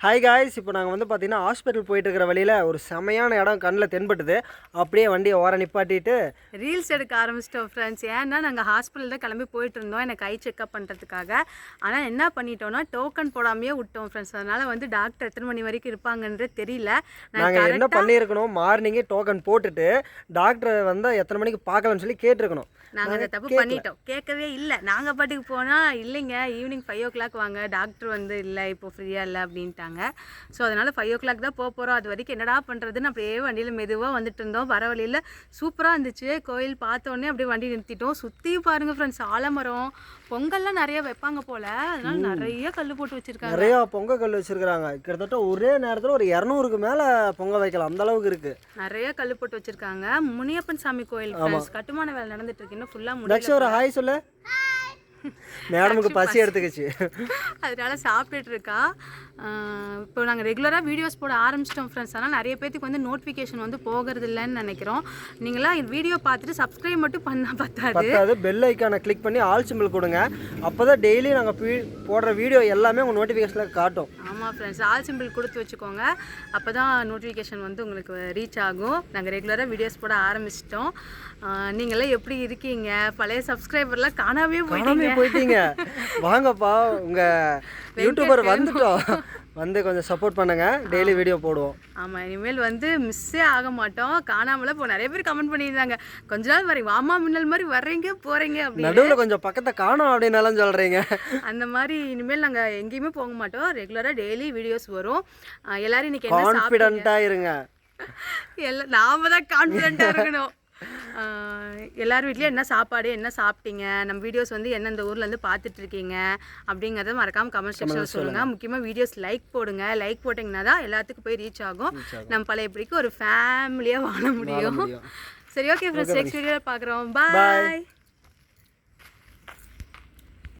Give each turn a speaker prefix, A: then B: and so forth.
A: Hi guys, இப்போ நாங்கள் வந்து பார்த்தீங்கன்னா ஹாஸ்பிட்டல் போயிட்டு இருக்கிற வழியில் ஒரு செமையான இடம் கண்ணில் தென்பட்டுது. அப்படியே வண்டியை ஓரம் நிப்பாட்டிட்டு
B: ரீல்ஸ் எடுக்க ஆரம்பிச்சிட்டோம் ஃப்ரெண்ட்ஸ். ஏன்னா நாங்கள் ஹாஸ்பிட்டல் தான் கிளம்பி போயிட்டு இருந்தோம் எனக்கு ஐ செக்அப் பண்ணுறதுக்காக. ஆனால் என்ன பண்ணிட்டோம்னா டோக்கன் போடாமையே விட்டோம் ஃப்ரெண்ட்ஸ். அதனால் வந்து டாக்டர் எத்தனை மணி வரைக்கும் இருப்பாங்கன்றது தெரியல.
A: நாங்கள் என்ன பண்ணியிருக்கணும், மார்னிங்கே டோக்கன் போட்டுட்டு டாக்டரை வந்து எத்தனை மணிக்கு பார்க்கலாம்னு சொல்லி கேட்டிருக்கணும்.
B: நாங்கள் அதை தப்பு பண்ணிட்டோம், கேட்கவே இல்லை. நாங்கள் பாட்டுக்கு போனால் இல்லைங்க ஈவினிங் 5 o'clock வாங்க, டாக்டர் வந்து இல்லை இப்போ ஃப்ரீயாக இல்லை அப்படின்ட்டாங்க. ஸோ அதனால் 5 o'clock தான் போக போகிறோம். அது வரைக்கும் என்னடா பண்ணுறதுன்னு அப்படியே வண்டியில் மெதுவாக வந்துட்டு இருந்தோம். வர வழியில் சூப்பராக இருந்துச்சு. கோயில் பார்த்தோன்னே அப்படியே வண்டி நிறுத்திட்டோம். சுற்றி பாருங்கள் ஃப்ரெண்ட்ஸ், ஆலமரம், பொங்கல்லாம் நிறைய வைப்பாங்க போல். அதனால நிறைய கல் போட்டு வச்சுருக்காங்க.
A: நிறையா பொங்கல் கல் வச்சுருக்குறாங்க. கிட்டத்தட்ட ஒரே நேரத்தில் ஒரு 200க்கு மேலே பொங்கல் வைக்கலாம், அந்த அளவுக்கு இருக்குது.
B: நிறைய கல் போட்டு வச்சுருக்காங்க. முனியப்பன் சாமி கோயில் ஃப்ரெண்ட்ஸ், கட்டுமான வேலை நடந்துட்டு இருக்கு. இன்னும் ஃபுல்லாக முடியல.
A: ஒரு ஹாய் சொல்லு. மேடமுக்கு பசி எடுத்துக்கிச்சு,
B: அதனால சாப்பிட்டுட்டு இருக்கா. இப்போ நாங்கள் ரெகுலராக வீடியோஸ் போட ஆரம்பிச்சிட்டோம் ஃப்ரெண்ட்ஸ். ஆனால் நிறைய பேருக்கு வந்து நோட்டிஃபிகேஷன் வந்து போகிறது இல்லைன்னு நினைக்கிறோம். நீங்களாம் வீடியோ பார்த்துட்டு சப்ஸ்கிரைப் மட்டும் பண்ணால் பத்தாது,
A: பெல் ஐக்கானை கிளிக் பண்ணி ஆல் சிம்பிள் கொடுங்க. அப்போ தான் டெய்லி நாங்கள் போடுற வீடியோ எல்லாமே உங்கள் நோட்டிஃபிகேஷனில் காட்டும்.
B: ஆமாம் ஃப்ரெண்ட்ஸ், ஆல் சிம்பிள் கொடுத்து வச்சுக்கோங்க. அப்போ தான் நோட்டிஃபிகேஷன் வந்து உங்களுக்கு ரீச் ஆகும். நாங்கள் ரெகுலராக வீடியோஸ் போட ஆரம்பிச்சிட்டோம். நீங்களாம் எப்படி இருக்கீங்க? பழைய சப்ஸ்கிரைபர்லாம் காணாமே
A: போயிட்டீங்க. வாங்கப்பா, உங்கள் யூடியூபர் வந்துட்டோம், வந்து கொஞ்சம் சப்போர்ட் பண்ணுங்க. டெய்லி வீடியோ போடுவோம்.
B: ஆமாம், இனிமேல் வந்து மிஸ்ஸே ஆக மாட்டோம். காணாமல இப்போ நிறைய பேர் கமெண்ட் பண்ணியிருந்தாங்க, கொஞ்ச நாள் வரீங்க வாமா மின்னல் மாதிரி வர்றீங்க போகிறீங்க அப்படின்னு.
A: நடுவில் கொஞ்சம் பக்கத்தை காணோம் அப்படின்னாலும் சொல்கிறீங்க.
B: அந்த மாதிரி இனிமேல் நாங்கள் எங்கேயுமே போக மாட்டோம். ரெகுலராக டெய்லி வீடியோஸ் வரும். எல்லாரும் இன்னைக்கு என்ன
A: கான்ஃபிடென்ட்டாக இருங்க.
B: எல்லாம் நாம தான் கான்ஃபிடென்ட்டாக இருக்கணும். எல்லார் வீட்லேயும் என்ன சாப்பாடு, என்ன சாப்பிட்டீங்க, நம்ம வீடியோஸ் வந்து எந்தெந்த ஊர்லேருந்து பார்த்துட்டு இருக்கீங்க அப்படிங்கிறத மறக்காமல் கமெண்ட் செக்ஷனில் சொல்லுங்கள். முக்கியமாக வீடியோஸ் லைக் போடுங்க. லைக் போட்டிங்கன்னா தான் எல்லாத்துக்கும் போய் ரீச் ஆகும். நம்ம பழையபடிக்கு ஒரு ஃபேமிலியாக வாழ முடியும். சரி, ஓகே ஃப்ரெண்ட்ஸ், நெக்ஸ்ட் வீடியோவில் பார்க்குறோம். பாய்.